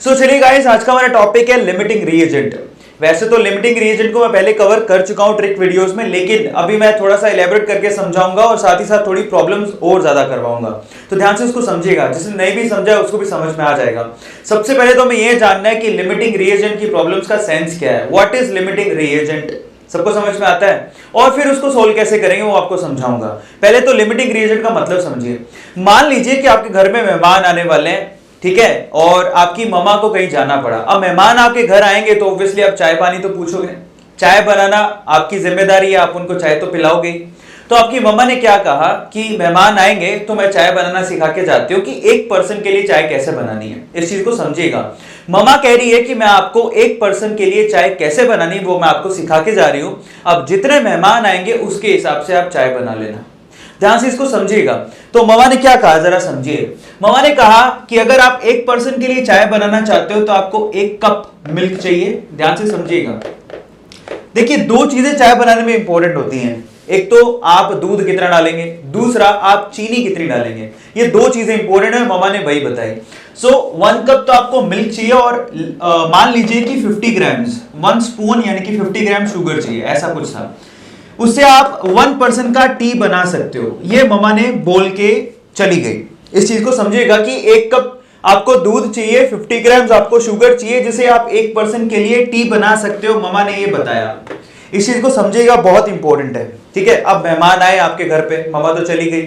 सो चलिए गाइस, आज का हमारा टॉपिक है लिमिटिंग रीएजेंट। वैसे तो लिमिटिंग रीएजेंट को मैं पहले कवर कर चुका हूं ट्रिक वीडियोस में, लेकिन अभी मैं थोड़ा सा इलेबोरेट करके समझाऊंगा और साथ ही साथ थोड़ी प्रॉब्लम्स और ज्यादा करवाऊंगा। तो ध्यान से उसको समझिएगा, जिसने नहीं भी समझा उसको भी समझ में आ जाएगा। सबसे पहले तो हमें यह जानना है कि लिमिटिंग रीएजेंट की प्रॉब्लम्स का सेंस क्या है। व्हाट इज लिमिटिंग रीएजेंट, सबको समझ में आता है? और फिर उसको सोल्व कैसे करेंगे वो आपको समझाऊंगा। पहले तो लिमिटिंग रीएजेंट का मतलब समझिए। मान लीजिए कि आपके घर में मेहमान आने वाले हैं, ठीक है, और आपकी मम्मा को कहीं जाना पड़ा। अब मेहमान आपके घर आएंगे तो ऑब्वियसली आप चाय पानी तो पूछोगे, चाय बनाना आपकी जिम्मेदारी है, आप उनको चाय तो पिलाओगे। तो आपकी मम्मा ने क्या कहा कि मेहमान आएंगे तो मैं चाय बनाना सिखा के जाती हूँ कि एक पर्सन के लिए चाय कैसे बनानी है। इस चीज को समझिएगा। मम्मा कह रही है कि मैं आपको एक पर्सन के लिए चाय कैसे बनानी है वो मैं आपको सिखा के जा रही हूं। अब जितने मेहमान आएंगे उसके हिसाब से आप चाय बना लेना। ध्यान से इसको समझिएगा। तो मम्मा ने क्या कहा जरा समझिए। मम्मा ने कहा कि अगर आप एक पर्सन के लिए चाय बनाना चाहते हो तो आपको 1 कप मिल्क चाहिए। ध्यान से समझिएगा। देखिए, 2 चीजें चाय बनाने में इंपॉर्टेंट होती हैं। एक तो आप दूध कितना डालेंगे, दूसरा आप चीनी कितनी डालेंगे। ये 2 चीजें इंपॉर्टेंट है, मम्मा ने वही बताई। सो 1 कप तो आपको मिल्क चाहिए और मान लीजिए कि 50 ग्राम्स 1 स्पून यानी कि 50 ग्राम शुगर चाहिए, ऐसा कुछ था। उससे आप 1 पर्सन का टी बना सकते हो। ये मम्मा ने बोल के चली गई। इस चीज को समझिएगा कि 1 कप आपको दूध चाहिए, 50 ग्राम्स आपको शुगर चाहिए, जिसे आप 1 पर्सन के लिए टी बना सकते हो। मम्मा ने ये बताया। इस चीज को समझिएगा, बहुत इंपॉर्टेंट है। ठीक है, अब मेहमान आए आपके घर पे, मम्मा तो चली गई।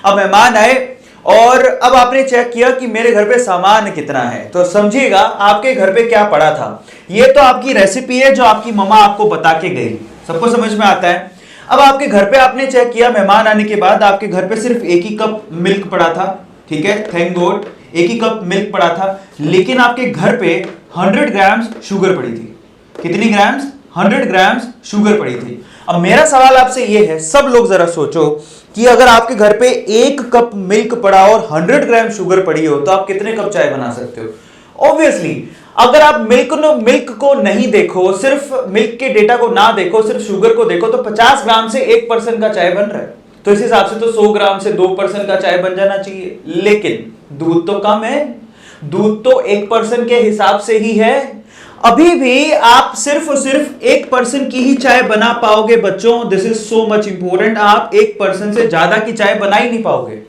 अब मेहमान आए और अब आपने चेक किया कि मेरे घर पे सामान कितना है। तो समझिएगा आपके घर पे क्या पड़ा था। ये तो आपकी रेसिपी है जो आपकी मम्मा आपको बता के गई। सबको समझ में आता है? अब आपके घर पे आपने चेक किया, मेहमान आने के बाद आपके घर पे सिर्फ 1 ही कप मिल्क पड़ा था। ठीक है, थैंक गॉड 1 ही कप मिल्क पड़ा था, लेकिन आपके घर पे 100 ग्राम्स शुगर पड़ी थी। कितनी ग्राम्स? 100 ग्राम्स शुगर पड़ी थी। अब मेरा सवाल आपसे यह है, सब लोग जरा सोचो कि अगर आपके घर पे 1 कप मिल्क पड़ा और 100 ग्राम शुगर पड़ी हो तो आप कितने कप चाय बना सकते हो? ऑब्वियसली अगर आप मिल्क को नहीं देखो, सिर्फ मिल्क के डेटा को ना देखो, सिर्फ शुगर को देखो, तो 50 ग्राम से 1 पर्सन का चाय बन रहा है। तो इस हिसाब से तो 100 ग्राम से 2 पर्सन का चाय बन जाना चाहिए। लेकिन दूध तो कम है, दूध तो 1 पर्सन के हिसाब से ही है। अभी भी आप सिर्फ और सिर्फ 1 पर्सन की ही चाय बना पाओगे बच्चों। This is so much important. आप 1 पर्सन से ज्यादा की चाय बना ही नहीं पाओगे।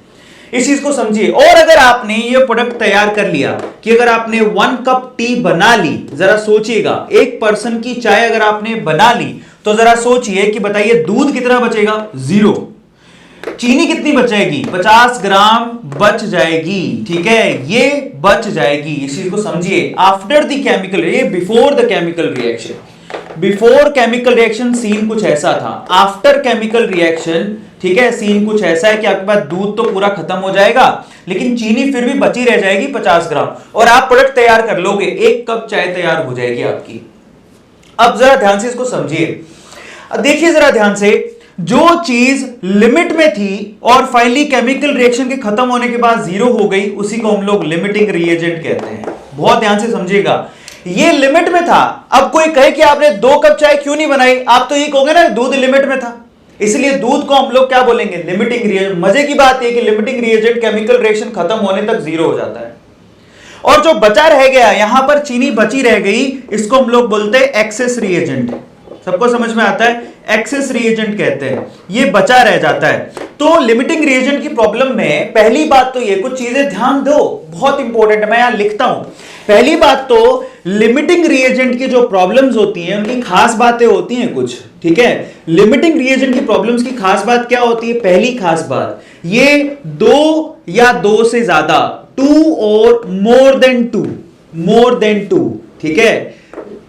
इस चीज को समझिए। और अगर आपने ये प्रोडक्ट तैयार कर लिया कि अगर आपने 1 कप टी बना ली, जरा सोचिएगा 1 पर्सन की चाय अगर आपने बना ली तो जरा सोचिए कि बताइए दूध कितना बचेगा? 0। चीनी कितनी बचेगी? 50 ग्राम बच जाएगी। ठीक है, ये बच जाएगी। इस चीज को समझिए। आफ्टर द केमिकल, ये before the chemical reaction. Before chemical reaction scene कुछ ऐसा था। आफ्टर केमिकल रिएक्शन, ठीक है, सीन कुछ ऐसा है कि आपके पास दूध तो पूरा खत्म हो जाएगा, लेकिन चीनी फिर भी बची रह जाएगी 50 ग्राम, और आप प्रोडक्ट तैयार कर लोगे। 1 कप चाय तैयार हो जाएगी आपकी। अब जरा ध्यान से इसको समझिए। देखिए जरा ध्यान से, जो चीज लिमिट में थी और फाइनली केमिकल रिएक्शन के खत्म होने के बाद 0 हो गई, उसी को हम लोग लिमिटिंग रिएजेंट कहते हैं। बहुत ध्यान से समझिएगा। ये लिमिट में था। अब कोई कहे कि आपने 2 कप चाय क्यों नहीं बनाई, आप तो ये कहोगे ना दूध लिमिट में था, इसलिए दूध को हम लोग क्या बोलेंगे? Limiting reagent. मजे की बात है कि लिमिटिंग रिएजेंट केमिकल रिएक्शन खत्म होने तक 0 हो जाता है, और जो बचा रह गया, यहां पर चीनी बची रह गई, इसको हम लोग बोलते हैं एक्सेस रिएजेंट। सबको समझ में आता है? एक्सेस रिएजेंट कहते हैं। ये बचा रह जाता है। तो लिमिटिंग रिएजेंट की प्रॉब्लम में पहली बात तो ये, कुछ चीजें ध्यान दो, बहुत इंपॉर्टेंट है, मैं यहां लिखता हूं। पहली बात तो लिमिटिंग रिएजेंट की जो प्रॉब्लम्स होती हैं उनकी खास बातें होती हैं कुछ। ठीक है, लिमिटिंग रिएजेंट की प्रॉब्लम्स की खास बात क्या होती है? पहली खास बात, ये 2 या 2 से ज्यादा, 2 और मोर देन 2, ठीक है,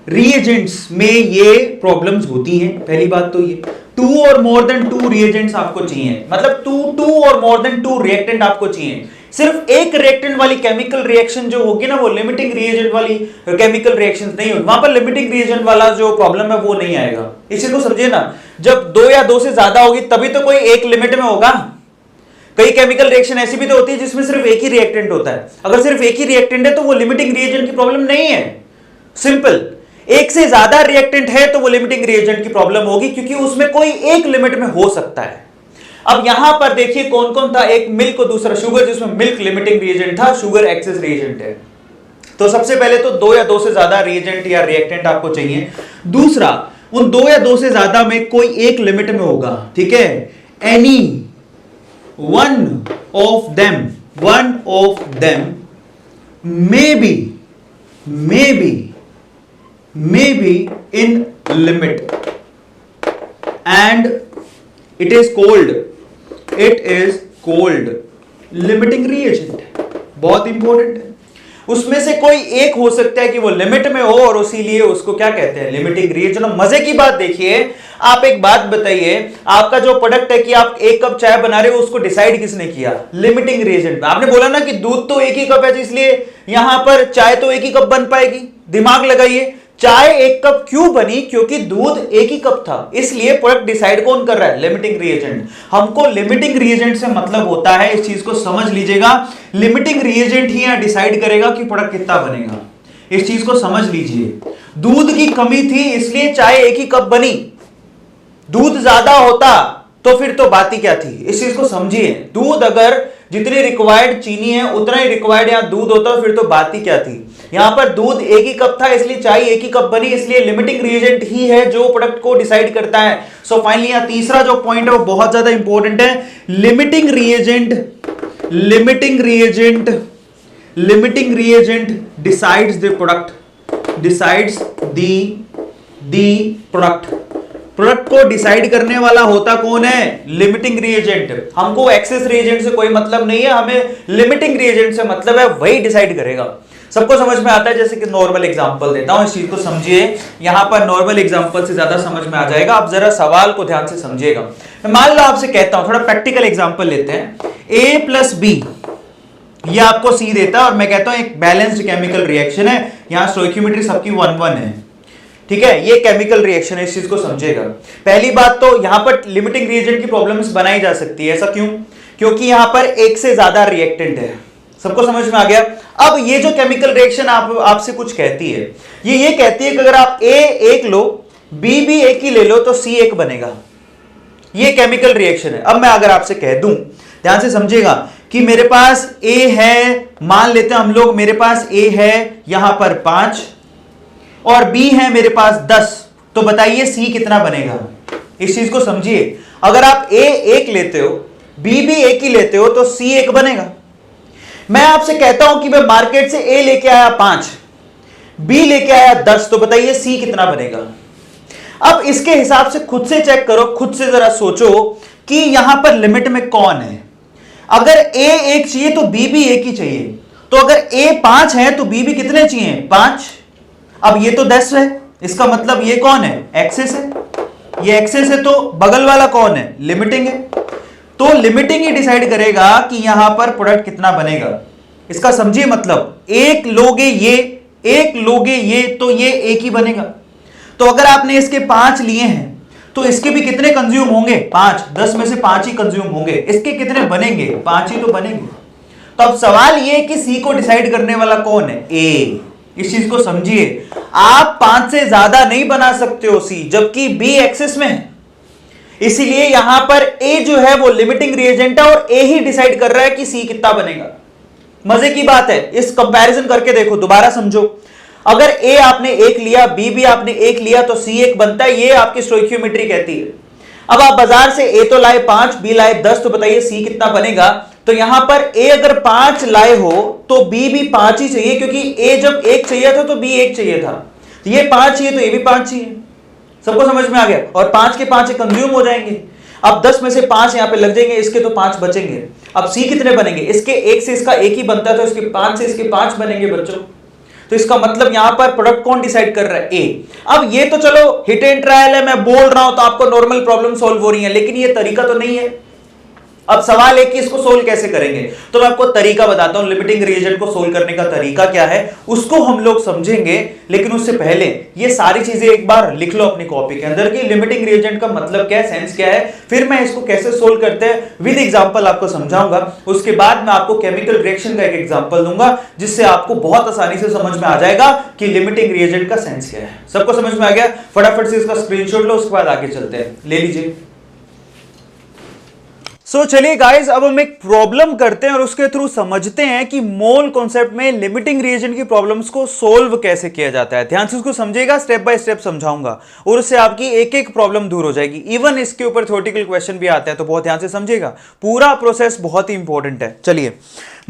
रिएजेंट्स में ये प्रॉब्लम्स होती हैं। पहली बात तो ये 2 और मोर देन 2 रिएजेंट्स आपको चाहिए, मतलब 2 और मोर देन 2 रिएक्टेंट आपको चाहिए। सिर्फ एक रिएक्टेंट वाली केमिकल रिएक्शन जो होगी ना, वो लिमिटिंग रिएजेंट वाली केमिकल रिएक्शंस नहीं होगी। वहां पर लिमिटिंग रिएजेंट वाला जो प्रॉब्लम है वो नहीं आएगा। इसी को समझिए ना, जब 2 या 2 से ज्यादा होगी तभी तो कोई एक लिमिट में होगा। कई केमिकल रिएक्शन ऐसी भी तो होती है जिसमें सिर्फ एक ही रिएक्टेंट होता है। अगर सिर्फ एक ही रिएक्टेंट है तो वो लिमिटिंग रिएजेंट की प्रॉब्लम नहीं है। सिंपल। एक से ज्यादा रिएक्टेंट है तो वो लिमिटिंग रिएजेंट की प्रॉब्लम होगी, क्योंकि उसमें कोई एक लिमिट में हो सकता है। अब यहां पर देखिए कौन कौन था, एक मिल्क और दूसरा शुगर, जिसमें मिल्क लिमिटिंग रिएजेंट था, शुगर एक्सेस रिएजेंट है। तो सबसे पहले तो 2 या 2 से ज्यादा रिएजेंट या रिएक्टेंट आपको चाहिए। दूसरा, उन 2 या 2 से ज्यादा में कोई एक लिमिट में होगा, ठीक है। Any one of them may be in limit and it is called limiting reagent. बहुत इंपॉर्टेंट है। उसमें से कोई एक हो सकता है कि वो लिमिट में हो और इसीलिए उसको क्या कहते हैं, लिमिटिंग रिएजेंट। मजे की बात देखिए, आप एक बात बताइए, आपका जो प्रोडक्ट है कि आप 1 कप चाय बना रहे हो, उसको डिसाइड किसने किया, लिमिटिंग रिएजेंट। आपने बोला ना कि दूध तो 1 ही कप है, इसलिए यहां पर चाय तो 1 ही कप बन पाएगी। दिमाग लगाइए, चाय 1 कप क्यों बनी, क्योंकि दूध 1 ही कप था, इसलिए प्रोडक्ट डिसाइड कौन कर रहा है, लिमिटिंग रिएजेंट। हमको लिमिटिंग रिएजेंट से मतलब होता है, इस चीज को समझ लीजिएगा, लिमिटिंग रिएजेंट ही यहां डिसाइड करेगा कि प्रोडक्ट कितना बनेगा। इस चीज को समझ लीजिए। दूध की कमी थी इसलिए चाय 1 ही कप बनी, दूध ज्यादा होता तो फिर तो बात ही क्या थी। इस चीज को समझिए, दूध अगर जितनी रिक्वायर्ड चीनी है उतना ही रिक्वायर्ड यहां दूध होता फिर तो बात ही क्या थी। यहां पर दूध 1 ही कप था इसलिए चाय 1 ही कप बनी, इसलिए लिमिटिंग रिएजेंट ही है जो प्रोडक्ट को डिसाइड करता है। सो फाइनली यहां तीसरा जो पॉइंट है वो बहुत ज्यादा इंपॉर्टेंट है। Limiting reagent decides the product. Product को डिसाइड करने वाला होता कौन है, लिमिटिंग रिएजेंट। हमको एक्सेस रिएजेंट से कोई मतलब नहीं है, हमें लिमिटिंग रिएजेंट से मतलब है, वही डिसाइड करेगा। सबको समझ में आता है। जैसे कि नॉर्मल एग्जांपल देता हूं, इस चीज को समझिए। यहां पर नॉर्मल एग्जांपल से ज्यादा समझ में आ जाएगा। आप जरा सवाल को ध्यान से समझिएगा। मान लो आपसे कहता हूं, थोड़ा प्रैक्टिकल एग्जांपल लेते हैं। A + B ये आपको C देता है और मैं कहता हूं एक बैलेंस्ड केमिकल रिएक्शन है, यहां स्टोइकियोमेट्री सबकी 1-1 है, ठीक है। ये केमिकल रिएक्शन है, इस चीज को समझिएगा। पहली बात तो यहां पर लिमिटिंग रिएजेंट की प्रॉब्लम्स बनाई जा सकती है। ऐसा क्यों, क्योंकि यहां पर 1 से ज्यादा रिएक्टेंट है। सबको समझ में आ गया। अब ये जो केमिकल रिएक्शन आपसे कुछ कहती है, ये कहती है कि अगर आप A 1 लो, B भी 1 ही ले लो तो C 1 बनेगा। ये केमिकल रिएक्शन है। अब मैं अगर आपसे कह दूं, ध्यान से समझिएगा, कि मेरे पास A है, मान लेते हैं हम लोग, मेरे पास A है यहां पर 5 और B है मेरे पास 10, तो बताइए C कितना बनेगा। इस चीज को समझिए। अगर आप A 1 लेते हो, B भी 1 ही लेते हो तो C 1 बनेगा। मैं आपसे कहता हूं कि मैं मार्केट से A लेके आया 5, B लेके आया 10, तो बताइए C कितना बनेगा। अब इसके हिसाब से खुद से चेक करो, खुद से जरा सोचो कि यहां पर लिमिट में कौन है। अगर A 1 चाहिए तो B भी 1 ही चाहिए, तो अगर A 5 है तो B भी कितने चाहिए, 5। अब ये तो 10 है, इसका मतलब ये कौन है, एक्सेस है। ये एक्सेस है तो बगल वाला कौन है, लिमिटिंग है। तो लिमिटिंग ही डिसाइड करेगा कि यहां पर प्रोडक्ट कितना बनेगा। इसका समझिए मतलब, 1 लोगे ये, 1 लोगे ये, तो ये 1 ही बनेगा। तो अगर आपने इसके 5 लिए हैं तो इसके भी कितने कंज्यूम होंगे, 5। 10 में से 5 ही कंज्यूम होंगे। इसके कितने बनेंगे, 5 ही तो बनेंगे। तो अब सवाल ये कि C को डिसाइड करने वाला कौन है, A। इस चीज को समझिए। आप 5 से ज्यादा नहीं बना सकते हो C, जबकि B एक्सेस में है। इसीलिए यहां पर A जो है वो लिमिटिंग रिएजेंट है और A ही डिसाइड कर रहा है कि C कितना बनेगा। मजे की बात है, इस कंपैरिजन करके देखो, दोबारा समझो। अगर A आपने 1 लिया, B भी आपने 1 लिया तो C 1 बनता है। ये आपकी स्टोइकियोमेट्री कहती है। अब आप बाजार से A तो लाए 5, B लाए 10, तो बताइए C कितना बनेगा। तो यहां पर A अगर 5 लाए हो तो B भी 5 ही चाहिए, क्योंकि A जब 1 चाहिए था तो B 1 चाहिए था। तो ये 5 चाहिए तो ये भी 5 चाहिए। सबको समझ में आ गया। और 5 के 5 कंज्यूम हो जाएंगे। अब 10 में से 5 यहां पे लग जाएंगे, इसके तो 5 बचेंगे। अब C कितने बनेंगे, इसके 1 से इसका 1 ही बनता है, तो इसके 5 से इसके 5 बनेंगे बच्चों। तो इसका मतलब यहां पर प्रोडक्ट कौन डिसाइड कर रहा है, A। अब ये तो चलो हिट एंड ट्रायल है, मैं बोल रहा हूं तो आपको नॉर्मल प्रॉब्लम सॉल्व हो रही है, लेकिन ये तरीका तो नहीं है। अब सवाल है कि इसको सोल्व कैसे करेंगे, तो मैं आपको तरीका बताता हूं। लिमिटिंग रिएजेंट को सोल्व करने का तरीका क्या है उसको हम लोग समझेंगे, लेकिन उससे पहले ये सारी चीजें एक बार लिख लो अपनी कॉपी के अंदर कि लिमिटिंग रिएजेंट का मतलब क्या है, सेंस क्या है। फिर मैं इसको कैसे सोल्व करते हैं विद एग्जांपल आपको समझाऊंगा। उसके बाद मैं आपको केमिकल रिएक्शन का एक एग्जांपल दूंगा, जिससे आपको बहुत आसानी से समझ में आ जाएगा कि लिमिटिंग रिएजेंट का सेंस क्या है। सबको समझ में आ गया। फटाफट से इसका स्क्रीनशॉट लो, उसके बाद आगे चलते हैं। ले लीजिए। सो चलिए गाइस, अब हम एक प्रॉब्लम करते हैं और उसके थ्रू समझते हैं कि मोल कॉन्सेप्ट में लिमिटिंग रिएजेंट की प्रॉब्लम्स को सोल्व कैसे किया जाता है। ध्यान से उसको समझिएगा, स्टेप बाय स्टेप समझाऊंगा और उससे आपकी एक एक प्रॉब्लम दूर हो जाएगी। इवन इसके ऊपर थ्योरेटिकल क्वेश्चन भी आते हैं, तो बहुत ध्यान से समझिएगा, पूरा प्रोसेस बहुत ही इंपॉर्टेंट है। चलिए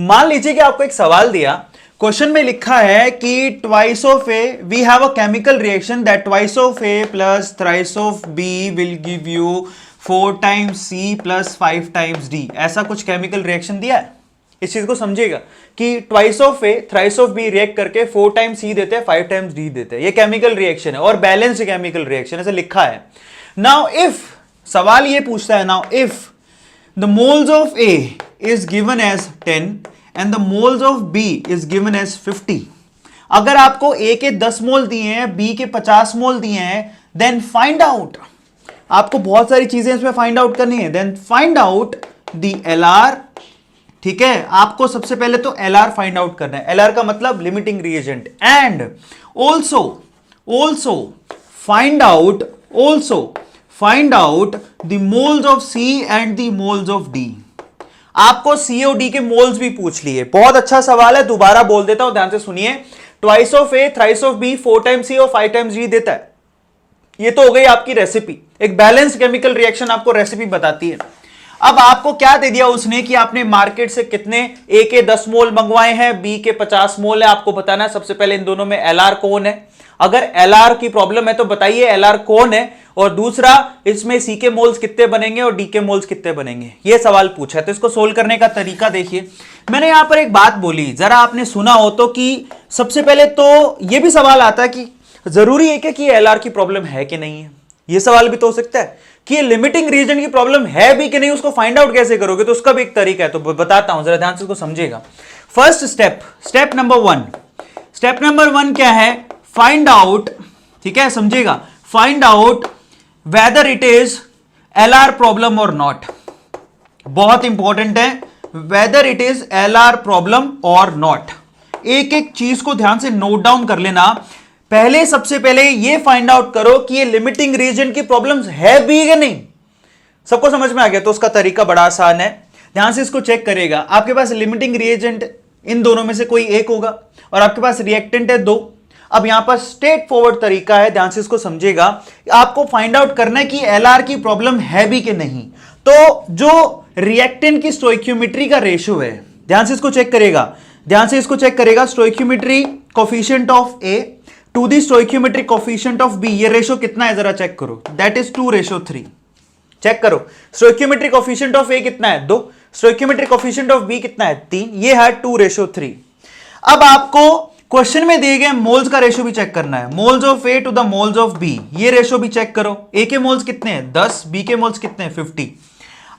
मान लीजिए कि आपको एक सवाल दिया, क्वेश्चन में लिखा है कि twice of A we have a chemical reaction that twice of A plus thrice of B will give you 4 times C plus 5 times D. ऐसा कुछ केमिकल रिएक्शन दिया है। इस चीज को समझिएगा कि twice of A thrice of B react करके 4 टाइम्स सी देते हैं, 5 टाइम्स डी देते हैं। ये केमिकल रिएक्शन है और बैलेंस्ड केमिकल रिएक्शन ऐसे लिखा है। नाउ इफ, सवाल ये पूछता है, now if the moles of A is given as 10 and the moles of B is given as 50। अगर आपको ए के 10 मोल दिए हैं, बी के 50 मोल दिए हैं, देन फाइंड आउट, आपको बहुत सारी चीजें इसमें फाइंड आउट करनी है। Then find out the LR. ठीक है, आपको सबसे पहले तो एलआर फाइंड आउट करना है। एलआर का मतलब limiting reagent. And also find out the moles of C and the moles of D. आपको सी और डी के मोल्स भी पूछ लिए। बहुत अच्छा सवाल है, दोबारा बोल देता हूं, ध्यान से सुनिए। Twice of A thrice of B 4 times C और 5 टाइम्स डी देता है। ये तो हो गई आपकी रेसिपी। एक बैलेंस्ड केमिकल रिएक्शन आपको रेसिपी बताती है। अब आपको क्या दे दिया उसने कि आपने मार्केट से कितने, ए के 10 मोल मंगवाए हैं, बी के 50 मोल है। आपको बताना है सबसे पहले इन दोनों में एलआर कौन है। अगर एलआर की प्रॉब्लम है तो बताइए एलआर कौन है, और दूसरा इसमें सी के मोल्स कितने बनेंगे और डी के मोल्स कितने बनेंगे। ये सवाल पूछा है, तो इसको सोल्व करने का तरीका देखिए। मैंने यहां पर एक बात बोली, जरा आपने सुना हो तो, कि सबसे पहले तो यह भी सवाल आता है कि जरूरी है कि एलआर की प्रॉब्लम है कि नहीं है। यह सवाल भी तो हो सकता है कि ये लिमिटिंग रीजन की प्रॉब्लम है भी कि नहीं, उसको फाइंड आउट कैसे करोगे। तो उसका भी एक तरीका है, तो बताता हूं, जरा ध्यान से उसको समझिएगा। फर्स्ट स्टेप नंबर 1 क्या है? Find out. ठीक है, समझिएगा, find out whether it is LR problem और नॉट। बहुत इंपॉर्टेंट है, whether it is LR problem और नॉट। एक एक चीज को ध्यान से नोट डाउन कर लेना। पहले, सबसे पहले ये फाइंड आउट करो कि ये लिमिटिंग रीजन की प्रॉब्लम्स है भी कि नहीं। सबको समझ में आ गया? तो उसका तरीका बड़ा आसान है, ध्यान से इसको चेक करेगा। आपके पास लिमिटिंग रिएजेंट इन दोनों में से कोई एक होगा और आपके पास रिएक्टेंट है 2। अब यहां पर स्ट्रेट फॉरवर्ड तरीका है, ध्यान से इसको समझिएगा। आपको फाइंड आउट करना है कि एलआर की प्रॉब्लम है भी कि नहीं। तो जो रिएक्टेंट की स्टोइकियोमेट्री का रेशियो है, ध्यान से इसको चेक करेगा, stoichiometry coefficient of A to the stoichiometric coefficient of B, ये रेशियो कितना है जरा चेक करो। That is 2:3। चेक करो, स्टोइकियोमेट्रिक कोफिशिएंट ऑफ ए कितना है? 2। स्टोइकियोमेट्रिक कोफिशिएंट ऑफ बी कितना है? 3। ये है 2:3। अब आपको क्वेश्चन में दिए गए मोल्स का रेशियो भी चेक करना है। Moles of A to the moles of B, ये रेशियो भी चेक करो। ए के मोल्स कितने हैं? 10। बी के मोल्स कितने हैं? 50।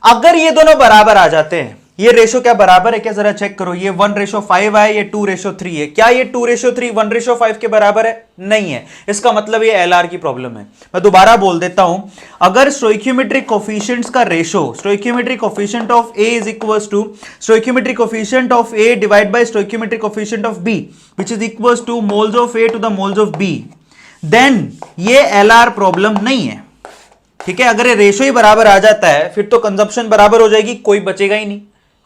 अगर ये दोनों बराबर आ जाते हैं, ये रेशियो क्या बराबर है क्या जरा चेक करो। ये 1:5 है, ये 2:3 है। क्या ये 2:3 1:5 के बराबर है? नहीं है। इसका मतलब ये एलआर की प्रॉब्लम है। मैं दोबारा बोल देता हूं, अगर स्टोइकियोमेट्रिक कोफिशिएंट्स का ratio, stoichiometric coefficient of A is equals to stoichiometric coefficient of A divide by stoichiometric coefficient of B which is equals to moles of A to the moles of B, then ये LR problem नहीं है। ठीक है, अगर ये ratio ही बराबर आ जाता है फिर तो कंजप्शन बराबर हो जाएगी, कोई बचेगा ही नहीं।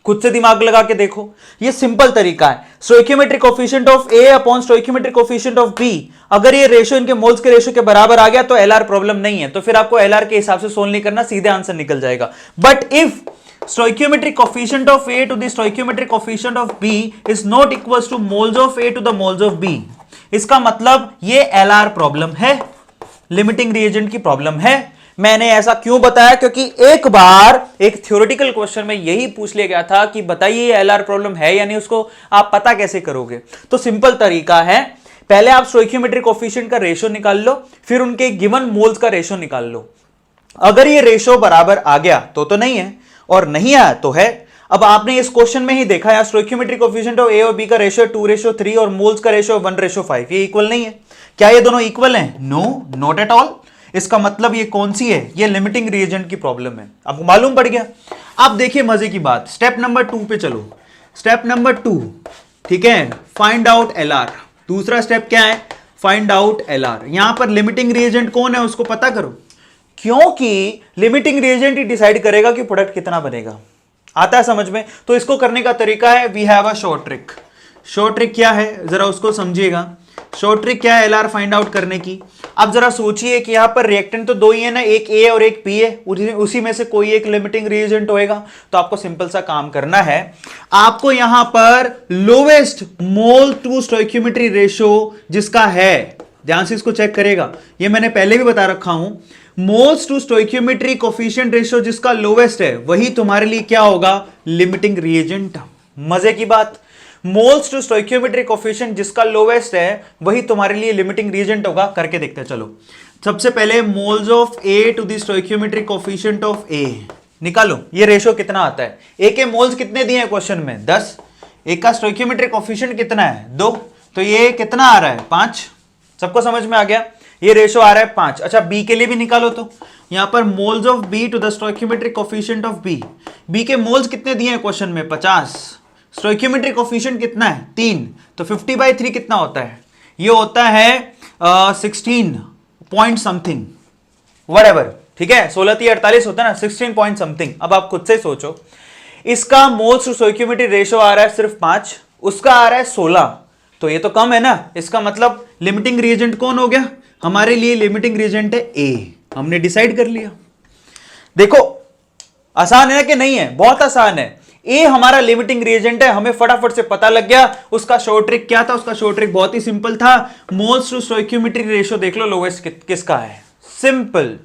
खुद से दिमाग लगा के देखो, ये सिंपल तरीका है। Stoichiometric coefficient of A upon stoichiometric coefficient of B, अगर ये रेशियो इनके मोल्स के रेशियो के बराबर आ गया तो एलआर प्रॉब्लम नहीं है। तो फिर आपको एलआर के हिसाब से सोल्व नहीं करना, सीधे आंसर निकल जाएगा। But if stoichiometric coefficient of A to the stoichiometric coefficient of B is not equals to moles of A to the moles of B, इसका मतलब ये एलआर प्रॉब्लम है, लिमिटिंग रिएजेंट की प्रॉब्लम है। मैंने ऐसा क्यों बताया? क्योंकि एक बार एक थ्योरेटिकल क्वेश्चन में यही पूछ लिया गया था कि बताइए एलआर प्रॉब्लम है या नहीं, उसको आप पता कैसे करोगे? तो सिंपल तरीका है, पहले आप स्टोइकियोमेट्रिक कोफिशिएंट का रेशियो निकाल लो, फिर उनके गिवन मोल्स का रेशियो निकाल लो। अगर ये रेशियो बराबर आ गया तो नहीं है, और नहीं आया तो है। अब आपने इस क्वेश्चन में ही देखा है स्टोइकियोमेट्रिक कोफिशिएंट ऑफ ए और बी का रेशियो 2:3 और मोल्स का रेशियो 1:5, ये इक्वल नहीं है। क्या ये दोनों इक्वल हैं? No, not at all. इसका मतलब ये कौन सी है? ये लिमिटिंग रिएजेंट की प्रॉब्लम है। आपको मालूम पड़ गया। अब देखिए मजे की बात, स्टेप नंबर 2 पे चलो। स्टेप नंबर 2, ठीक है, फाइंड आउट एलआर। दूसरा स्टेप क्या है? Find out LR. यहां पर लिमिटिंग रिएजेंट कौन है उसको पता करो। क्योंकि लिमिटिंग रिएजेंट ही डिसाइड करेगा कि प्रोडक्ट कितना बनेगा। आता है समझ में? तो इसको करने का तरीका है, we have a short trick. Short trick क्या है जरा उसको समझिएगा। शॉर्ट ट्रिक क्या है एलआर फाइंड आउट करने की? अब जरा सोचिए कि यहां पर रिएक्टेंट तो दो ही है ना, एक ए और एक बी है, उसी में से कोई एक लिमिटिंग रिएजेंट होएगा। तो आपको सिंपल सा काम करना है, आपको यहां पर lowest mole to stoichiometry ratio जिसका है, ध्यान से इसको चेक करेगा, ये मैंने पहले भी बता रखा हूं, moles to stoichiometry coefficient ratio जिसका लोवेस्ट है वही तुम्हारे लिए क्या होगा, लिमिटिंग रिएजेंट। मजे की बात, मोल्स टू स्टोइकियोमेट्री कोफिशिएंट जिसका लोवेस्ट है वही तुम्हारे लिए लिमिटिंग रिएजेंट होगा। करके देखते हैं, चलो सबसे पहले moles of A to the stoichiometry coefficient of A निकालो। ये रेशियो कितना आता है? ए के मोल्स कितने दिए हैं क्वेश्चन में? 10। ए का स्टोइकियोमेट्री कोफिशिएंट कितना है? 2। तो ये कितना आ रहा है? 5। सबको समझ में आ गया? ये रेशियो आ रहा है 5। अच्छा बी के लिए भी निकालो, तो यहां पर moles of B to the stoichiometry coefficient of B, B के मोल्स कितने दिए हैं क्वेश्चन में? 50। स्टोइकियोमेट्री कोफिशिएंट कितना है? 3। तो 50/3 कितना होता है? ये होता है 16 पॉइंट समथिंग, व्हाटएवर, ठीक है, 16×3 = 48 होता है ना, 16 पॉइंट समथिंग। अब आप खुद से सोचो, इसका मोल्स टू स्टोइकियोमेट्री रेशियो आ रहा है सिर्फ 5, उसका आ रहा है 16, तो ये तो कम है ना। इसका मतलब लिमिटिंग रिएजेंट कौन हो गया? हमारे लिए लिमिटिंग रिएजेंट है ए। हमने डिसाइड कर लिया। देखो आसान है ना कि नहीं है? बहुत आसान है। ए हमारा लिमिटिंग रिएजेंट है, हमें फटाफट से पता लग गया। उसका शॉर्ट ट्रिक क्या था? उसका शॉर्ट ट्रिक बहुत ही सिंपल था, मोल्स टू स्टोइकियोमेट्री रेशियो देख लो लोवेस्ट किसका है, सिंपल,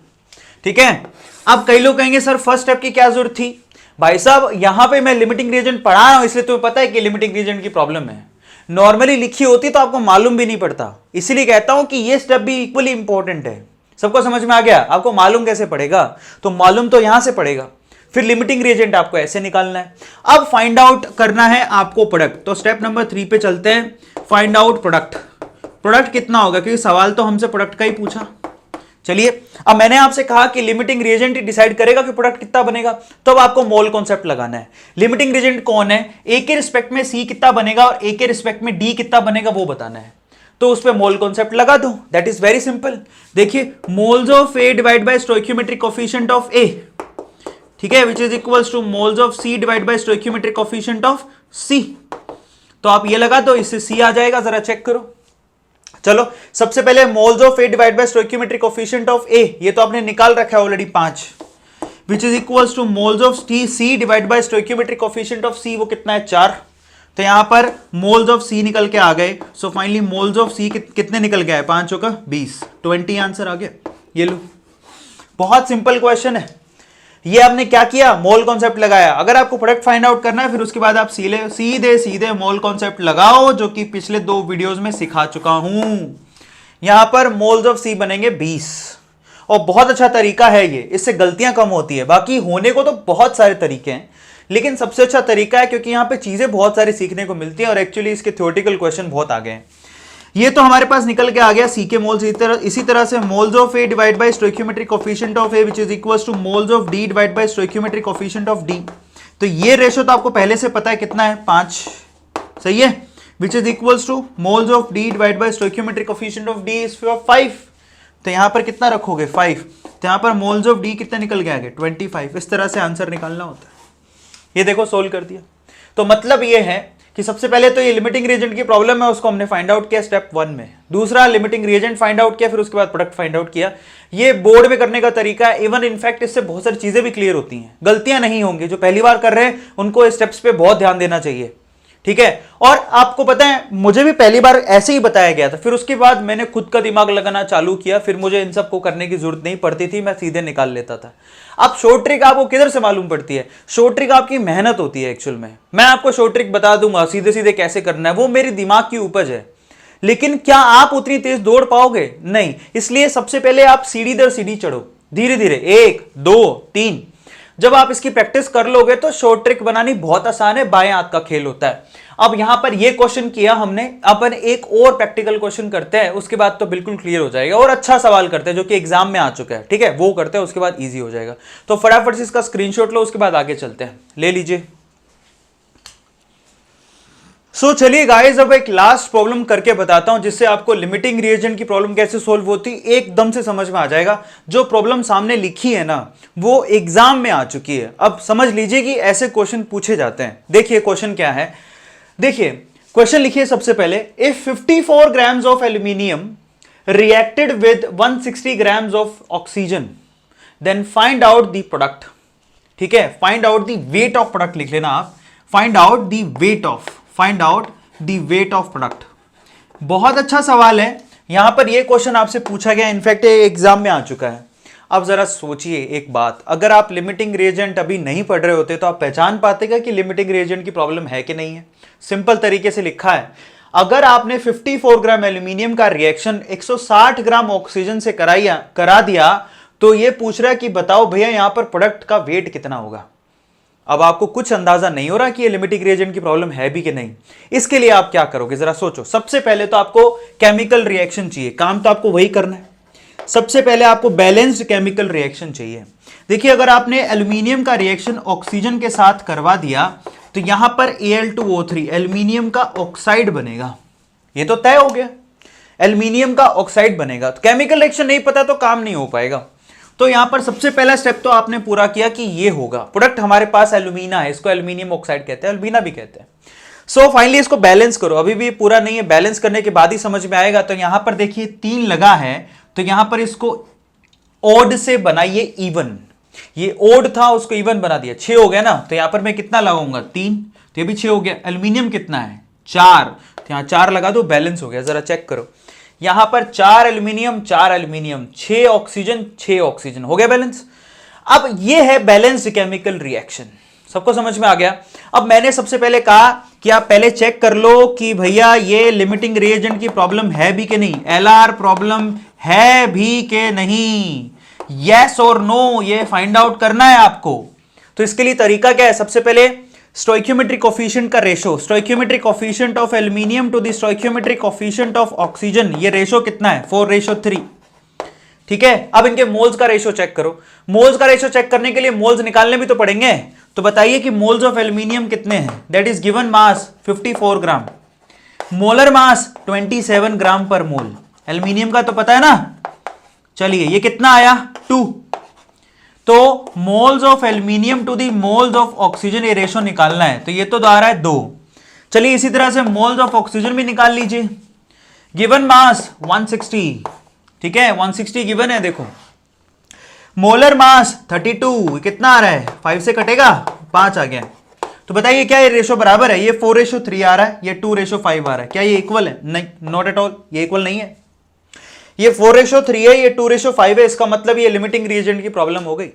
ठीक है। अब कई लोग कहेंगे सर फर्स्ट स्टेप की क्या जरूरत थी? भाई साहब यहां पे मैं लिमिटिंग रिएजेंट पढ़ा रहा हूं इसलिए तुम्हें पता है कि लिमिटिंग रिएजेंट की प्रॉब्लम है। नॉर्मली लिखी होती तो आपको मालूम भी नहीं पड़ता, इसीलिए कहता हूं कि ये स्टेप भी इक्वली इंपॉर्टेंट है। सबको समझ में आ गया? आपको मालूम कैसे पड़ेगा? तो मालूम तो यहां से पड़ेगा, फिर लिमिटिंग रिएजेंट आपको ऐसे निकालना है। अब फाइंड आउट करना है आपको प्रोडक्ट, तो स्टेप नंबर 3 पे चलते हैं, फाइंड आउट प्रोडक्ट। प्रोडक्ट कितना होगा, क्योंकि सवाल तो हमसे प्रोडक्ट का ही पूछा। चलिए अब मैंने आपसे कहा कि लिमिटिंग रिएजेंट ही डिसाइड करेगा कि प्रोडक्ट कितना बनेगा, तो अब आपको मोल कॉन्सेप्ट लगाना है। लिमिटिंग रिएजेंट कौन है? ए के रिस्पेक्ट में सी कितना बनेगा और ए के रिस्पेक्ट में डी कितना बनेगा वो बताना है। तो उस पे मोल कॉन्सेप्ट लगा दो, दैट इज वेरी सिंपल। देखिए moles of A divide by stoichiometry coefficient of A, ठीक है, which is equals to moles of C divide by stoichiometry coefficient of C. तो आप ये लगा दो, इससे सी आ जाएगा, जरा चेक करो। चलो सबसे पहले moles of A divide by stoichiometry coefficient of A, ये तो आपने निकाल रखा है already 5, which is equals to moles of C divide by stoichiometry coefficient of C, वो कितना है? 4। तो यहां पर मोल्स ऑफ सी निकल के आ गए। सो फाइनली मोल्स ऑफ सी कितने निकल गए? 5 होगा 20, 20 आंसर आ गया। ये लो, बहुत सिंपल क्वेश्चन है। ये आपने क्या किया? मोल कॉन्सेप्ट लगाया। अगर आपको प्रोडक्ट फाइंड आउट करना है फिर उसके बाद आप सीधे सीधे मोल कॉन्सेप्ट लगाओ, जो कि पिछले 2 वीडियोस में सिखा चुका हूं। यहां पर मोल्स ऑफ सी बनेंगे 20, और बहुत अच्छा तरीका है ये, इससे गलतियां कम होती है। बाकी होने को तो बहुत सारे तरीके हैं, लेकिन सबसे अच्छा तरीका है क्योंकि यहां पे चीजें बहुत सारी सीखने को मिलती हैं और एक्चुअली इसके थ्योरेटिकल क्वेश्चन बहुत आ गए हैं। ये तो हमारे पास निकल के आ गया सी के मोल्स। इसी तरह से moles of A divide by stoichiometry coefficient of A, which is equals to moles of D divide by stoichiometry coefficient of D. तो ये रेशियो तो आपको पहले से पता है कितना है? 5, सही है, which is equals to moles of D divide by stoichiometry coefficient of D is 5। तो यहां पर कितना रखोगे? 5। तो यहां पर मोल्स ऑफ डी कितना निकल के आ गए? 25। इस तरह से आंसर निकालना होता है। ये देखो सोल्व कर दिया। तो मतलब ये है कि सबसे पहले तो ये लिमिटिंग रिएजेंट की प्रॉब्लम है, उसको हमने फाइंड आउट किया स्टेप 1 में। दूसरा लिमिटिंग रिएजेंट फाइंड आउट किया, फिर उसके बाद प्रोडक्ट फाइंड आउट किया। ये बोर्ड में करने का तरीका है। इवन इनफैक्ट इससे बहुत सारी चीजें भी क्लियर होती हैं, गलतियां नहीं होंगी। जो पहली बार कर रहे हैं उनको स्टेप्स पे बहुत ध्यान देना चाहिए, ठीक है। और आपको पता है मुझे भी पहली बार ऐसे ही बताया गया था, फिर उसके बाद मैंने खुद का दिमाग लगाना चालू किया, फिर मुझे इन सब को करने की जरूरत नहीं पड़ती थी, मैं सीधे निकाल लेता था। अब शॉर्ट ट्रिक आपको किधर से मालूम पड़ती है? शॉर्ट ट्रिक आपकी मेहनत होती है एक्चुअल में। मैं आपको शॉर्ट ट्रिक बता दूंगा सीधे सीधे कैसे करना है, वो मेरी दिमाग की उपज है, लेकिन क्या आप उतनी तेज दौड़ पाओगे? नहीं। इसलिए सबसे पहले आप सीढ़ी दर सीढ़ी चढ़ो, धीरे धीरे, 1 2 3। जब आप इसकी प्रैक्टिस कर लोगे तो शॉर्ट ट्रिक बनानी बहुत आसान है, बाएं हाथ का खेल होता है। अब यहां पर ये क्वेश्चन किया हमने, अपन एक और प्रैक्टिकल क्वेश्चन करते हैं, उसके बाद तो बिल्कुल क्लियर हो जाएगा। और अच्छा सवाल करते हैं जो कि एग्जाम में आ चुका है, ठीक है, वो करते हैं, उसके बाद इजी हो जाएगा। तो फटाफट से इसका स्क्रीनशॉट लो, उसके बाद आगे चलते हैं। ले लीजिए सो चलिए गाइस, अब एक लास्ट प्रॉब्लम करके बताता हूं जिससे आपको लिमिटिंग रिएजेंट की प्रॉब्लम कैसे सोल्व होती एकदम से समझ में आ जाएगा। जो प्रॉब्लम सामने लिखी है ना वो एग्जाम में आ चुकी है। अब समझ लीजिए कि ऐसे क्वेश्चन पूछे जाते हैं। देखिए क्वेश्चन क्या है, देखिए क्वेश्चन लिखिए सबसे पहले, if 54 grams of aluminium reacted with 160 grams of oxygen then find out the product. ठीक है, find out the weight of product लिख लेना आप, find out the weight of product. बहुत अच्छा सवाल है। यहां पर यह क्वेश्चन आपसे पूछा गया, इनफैक्ट एग्जाम में आ चुका है। अब जरा सोचिए एक बात, अगर आप लिमिटिंग रिएजेंट अभी नहीं पढ़ रहे होते तो आप पहचान पाते कि लिमिटिंग रिएजेंट की प्रॉब्लम है कि नहीं है। सिंपल तरीके से लिखा है, अगर आपने 54 ग्राम एल्यूमिनियम का रिएक्शन 160 ग्राम ऑक्सीजन से करा दिया तो यह पूछ रहा है कि बताओ भैया यहां पर प्रोडक्ट का वेट कितना होगा। अब आपको कुछ अंदाजा नहीं हो रहा कि ये लिमिटिंग रिएजेंट की प्रॉब्लम है भी कि नहीं। इसके लिए आप क्या करोगे जरा सोचो। सबसे पहले तो आपको केमिकल रिएक्शन चाहिए, काम तो आपको वही करना है। सबसे पहले आपको बैलेंस्ड केमिकल रिएक्शन चाहिए। देखिए अगर आपने एल्यूमिनियम का रिएक्शन ऑक्सीजन के साथ करवा दिया तो यहां पर Al2O3 एल्यूमिनियम का ऑक्साइड बनेगा। ये तो तय हो गया, एल्यूमिनियम का ऑक्साइड बनेगा। तो केमिकल रिएक्शन नहीं पता तो काम नहीं हो पाएगा। तो यहां पर सबसे पहला स्टेप तो आपने पूरा किया कि ये होगा प्रोडक्ट हमारे पास एल्यूमिना है, इसको एल्यूमिनियम ऑक्साइड कहते हैं, एल्यूमिना भी कहते हैं। सो फाइनली इसको बैलेंस करो, अभी भी पूरा नहीं है, बैलेंस करने के बाद ही समझ में आएगा। तो यहां पर देखिए 3 लगा है तो यहां पर इसको ओड से बनाइए इवन। ये ओड था उसको इवन बना दिया, 6 हो गया ना। तो यहां पर मैं कितना लगाऊंगा 3, तो ये भी 6 हो गया। एल्यूमिनियम कितना है 4, तो यहां 4 लगा दो, बैलेंस हो गया। जरा चेक करो, यहां पर 4 एल्यूमिनियम 4 एल्यूमिनियम 6 ऑक्सीजन 6 ऑक्सीजन, हो गया बैलेंस। अब ये है बैलेंस्ड केमिकल रिएक्शन। सबको समझ में आ गया। अब मैंने सबसे पहले कहा कि आप पहले चेक कर लो कि भैया ये लिमिटिंग रिएजेंट की प्रॉब्लम है भी कि नहीं, एलआर प्रॉब्लम है भी कि नहीं, यस और नो ये फाइंड आउट करना है आपको। तो इसके लिए तरीका क्या है, सबसे पहले स्टोइकियोमेट्रिक कोफिशिएंट का ratio, stoichiometric coefficient of aluminium to the stoichiometric coefficient of oxygen, ये रेशो कितना है 4:3। ठीक है, अब इनके मोल्स का रेशो चेक करो। मोल्स का रेशो चेक करने के लिए मोल्स निकालने भी तो पड़ेंगे। तो बताइए कि मोल्स ऑफ एल्यूमिनियम कितने हैं, that is given mass 54 gram, molar mass 27 ग्राम पर मोल। एल्यूमिनियम का तो पता है ना। चलिए ये कितना आया 2। तो moles of aluminium to the moles of oxygen, ये रेशो निकालना है। तो ये तो आ रहा है 2। चलिए इसी तरह से मोल्स ऑफ ऑक्सीजन भी निकाल लीजिए। गिवन मास 160, ठीक है 160 गिवन है। देखो मोलर मास 32, कितना आ रहा है 5 से कटेगा 5 आ गया। तो बताइए क्या ये रेशो बराबर है, ये 4:3 आ रहा है, ये 2:5 आ रहा है, क्या ये इक्वल है, नहीं, नॉट एट ऑल, ये इक्वल नहीं है। ये 4:3 है, ये 2:5 है, इसका मतलब ये लिमिटिंग रिएजेंट की प्रॉब्लम हो गई।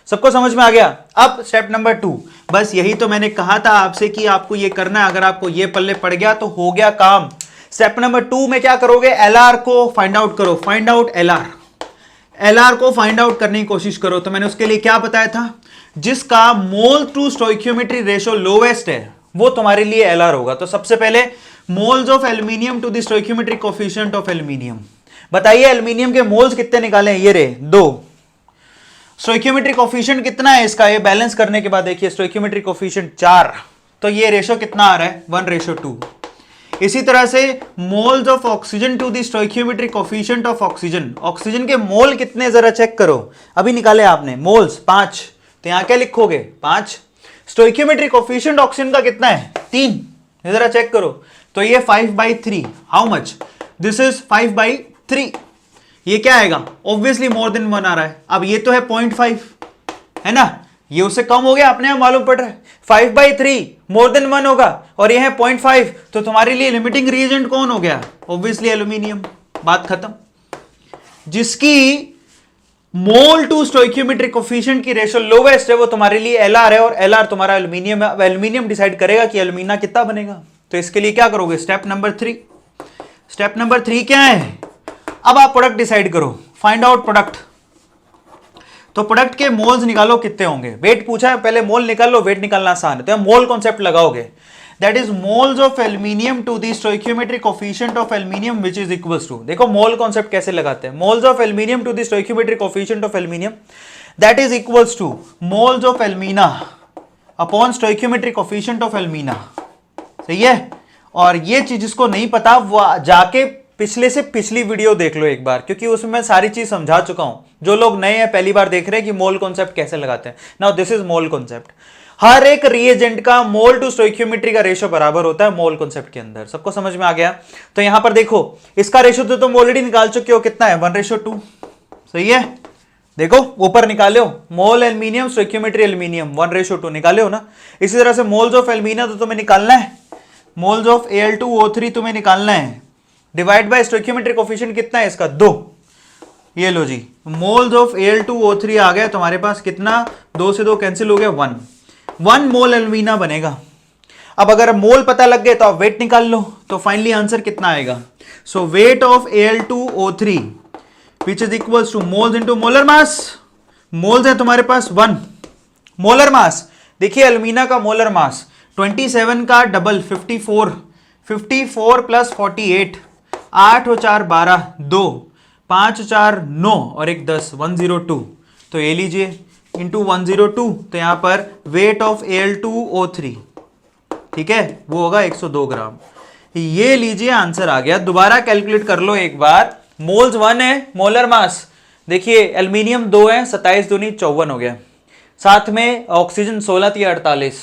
सबको समझ में आ गया। अब स्टेप नंबर 2, बस यही तो मैंने कहा था आपसे कि आपको ये करना है। अगर आपको ये पल्ले पड़ गया तो हो गया काम। स्टेप नंबर 2 में क्या करोगे, एलआर को फाइंड आउट करो, फाइंड आउट एलआर। एलआर को फाइंड आउट करने की कोशिश करो। तो मैंने उसके लिए क्या बताया था, जिसका mole to stoichiometry ratio lowest है वो तुम्हारे लिए एलआर होगा। तो सबसे पहले moles of aluminium to the stoichiometric coefficient of aluminium. बताइए एल्यूमिनियम के मोल्स कितने निकाले, ये रहे 2। स्टोइकियोमेट्रिक कोफिशिएंट कितना है इसका, ये बैलेंस करने के बाद देखिए स्टोइकियोमेट्रिक कोफिशिएंट 4, तो ये रेशो कितना आ रहा है 1:2। इसी तरह से moles of oxygen to the stoichiometric coefficient of oxygen, oxygen के मोल कितने जरा चेक करो, अभी निकाले आपने मोल्स 5, तो यहां क्या लिखोगे 5। स्टोइकियोमेट्रिक कोफिशिएंट ऑक्सीजन का कितना है 3, जरा चेक करो। तो ये 5/3, हाउ मच, दिस इज 5/3, ये क्या आएगा ऑब्वियसली मोर देन 1 आ रहा है। अब ये तो है 0.5 है ना, ये उससे कम हो गया, अपने आप मालूम पड़ रहा है। 5/3 मोर देन 1 होगा और ये है 0.5, तो तुम्हारे लिए लिमिटिंग रिएजेंट कौन हो गया, ऑब्वियसली एल्यूमिनियम, बात खत्म। जिसकी मोल टू स्टोइकियोमेट्रिक कोफिशिएंट की रेशो लोवेस्ट है वो तुम्हारे लिए एलआर है, और एलआर तुम्हारा एल्यूमिनियम है। अब एल्यूमिनियम डिसाइड करेगा कि एल्यूमिना कितना बनेगा। तो इसके लिए क्या करोगे, स्टेप नंबर 3। स्टेप नंबर 3 क्या है, अब आप प्रोडक्ट डिसाइड करो, फाइंड आउट प्रोडक्ट। तो प्रोडक्ट के मोल्स निकालो कितने होंगे, वेट पूछा है, पहले मोल निकाल लो, वेट निकालना आसान है। तो मोल कॉन्सेप्ट लगाओगे, that is moles of aluminium to the stoichiometric coefficient of aluminium which is equals to, देखो मोल कॉन्सेप्ट कैसे लगाते हैं, moles of aluminium to the stoichiometric coefficient of aluminium that is equals to moles of alumina upon stoichiometric coefficient of alumina, सही है। और ये चीज जिसको नहीं पता वो जाके पिछले से पिछली वीडियो देख लो एक बार, क्योंकि उसमें मैं सारी चीज समझा चुका हूं। जो लोग नए हैं पहली बार देख रहे हैं कि मोल कॉन्सेप्ट कैसे लगाते हैं, now this is mole concept. हर एक रिएजेंट का मोल टू स्टोइकियोमेट्री का रेशियो बराबर होता है मोल कॉन्सेप्ट के अंदर। सबको समझ में आ गया? तो यहां पर देखो इसका रेशियो तो तुम ऑलरेडी निकाल चुके हो, कितना है 1:2। सही है, देखो ऊपर निकाले हो मोल एल्यूमिनियम स्टोइकियोमेट्री एल्यूमिनियम 1:2 निकाले हो ना। इसी तरह से मोल्स ऑफ एल्यूमिनियम तो तुम्हें निकालना है, मोल्स ऑफ Al2O3 तुम्हें निकालना है, डिवाइड बाय स्टोइकियोमेट्रिक कोफिशिएंट कितना है इसका 2। ये लो जी, मोल्स ऑफ Al2O3 आ गया तुम्हारे पास, कितना 2 से 2 कैंसिल हो गया 1 मोल एल्यूमिना बनेगा। अब अगर मोल पता लग गए तो आप वेट निकाल लो, तो फाइनली आंसर कितना आएगा? So weight of Al2O3 which is equals to moles into molar mass. Moles है तुम्हारे पास 1, मोलर मास देखिए एल्यूमिना का मोलर मास 27 का डबल 54 प्लस 48, 8 और 4 12, 2 5 4 9 और 1 10 102। तो ये लीजिए इंटू 102, तो यहां पर वेट ऑफ Al2O3 ठीक है वो होगा 102 ग्राम। ये लीजिए आंसर आ गया। दोबारा कैलकुलेट कर लो एक बार, मोल्स 1 है, मोलर मास देखिए एल्यूमिनियम 2 है, 27 दूनी 54 हो गया, साथ में ऑक्सीजन 16 थी 48,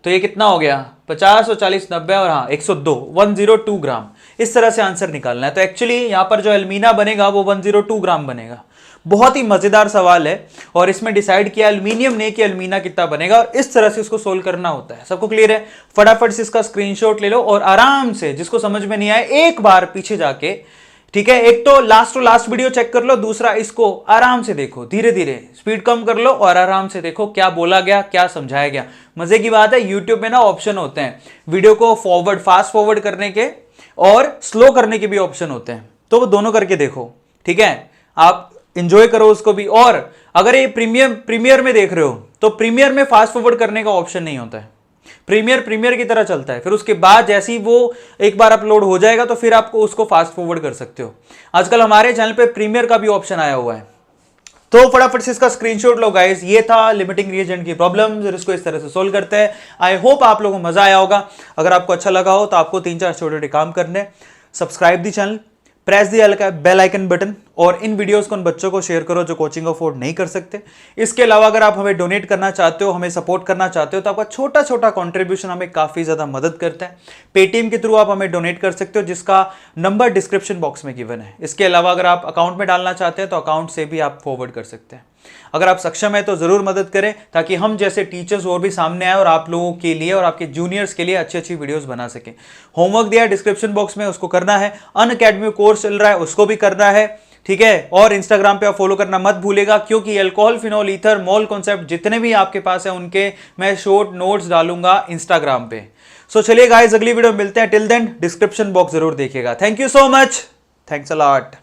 तो ये कितना हो गया 50 और 40 90 और हाँ 102 102 ग्राम। इस तरह से आंसर निकालना है। तो एक्चुअली यहां पर जो एल्यूमिना बनेगा वो 102 ग्राम बनेगा। बहुत ही मजेदार सवाल है और इसमें डिसाइड किया एल्यूमिनियम ने कि एल्यूमिना कितना बनेगा और इस तरह से इसको सोल्व करना होता है। सबको क्लियर है? फटाफट से इसका स्क्रीनशॉट ले लो और आराम से जिसको समझ में नहीं आए एक बार पीछे जाके, ठीक है, एक तो लास्ट वीडियो चेक कर लो, दूसरा इसको आराम से देखो, धीरे धीरे स्पीड कम कर लो और आराम से देखो क्या बोला गया, क्या समझाया गया। मजे की बात है यूट्यूब में ना ऑप्शन होते हैं वीडियो को फास्ट फॉरवर्ड करने के और स्लो करने के भी ऑप्शन होते हैं, तो वो दोनों करके देखो, ठीक है, आप इंजॉय करो उसको भी। और अगर ये प्रीमियर में देख रहे हो तो प्रीमियर में फास्ट फॉरवर्ड करने का ऑप्शन नहीं होता है। प्रीमियर की तरह चलता है, फिर उसके बाद जैसे ही वो एक बार अपलोड हो जाएगा तो फिर आपको उसको फास्ट फॉरवर्ड कर सकते हो। आजकल हमारे चैनल पे प्रीमियर का भी ऑप्शन आया हुआ है। तो फटाफट से इसका स्क्रीनशॉट लो गाइस। ये था लिमिटिंग रिएजेंट की प्रॉब्लम, इसको इस तरह से सोल्व करते हैं। आई होप आप लोगों को मजा आया होगा। अगर आपको अच्छा लगा हो तो आपको 3-4 छोटे-छोटे काम करने, subscribe the channel, press the bell icon button और इन वीडियोस को उन बच्चों को शेयर करो जो कोचिंग अफोर्ड नहीं कर सकते। इसके अलावा अगर आप हमें डोनेट करना चाहते हो, हमें सपोर्ट करना चाहते हो, तो आपका छोटा छोटा कंट्रीब्यूशन हमें काफ़ी ज़्यादा मदद करता है। पेटीएम के थ्रू आप हमें डोनेट कर सकते हो जिसका नंबर डिस्क्रिप्शन बॉक्स में गिवन है। इसके अलावा अगर आप अकाउंट में डालना चाहते हैं तो अकाउंट से भी आप फॉरवर्ड कर सकते हैं। अगर आप सक्षम है तो जरूर मदद करें ताकि हम जैसे टीचर्स और भी सामने आए और आप लोगों के लिए और आपके जूनियर्स के लिए अच्छी अच्छी वीडियोस बना सकें। होमवर्क दिया है डिस्क्रिप्शन बॉक्स में, उसको करना है। अनअकैडमी कोर्स चल रहा है, उसको भी करना है, ठीक है। और इंस्टाग्राम पे आप फॉलो करना मत भूलेगा क्योंकि alcohol, phenol, ether, mole concept जितने भी आपके पास है उनके मैं शॉर्ट नोट्स डालूंगा इंस्टाग्राम पे। सो चलिए गाइस अगली वीडियो में मिलते हैं। टिल देन डिस्क्रिप्शन बॉक्स जरूर देखिएगा। Thank you so much, thanks a lot.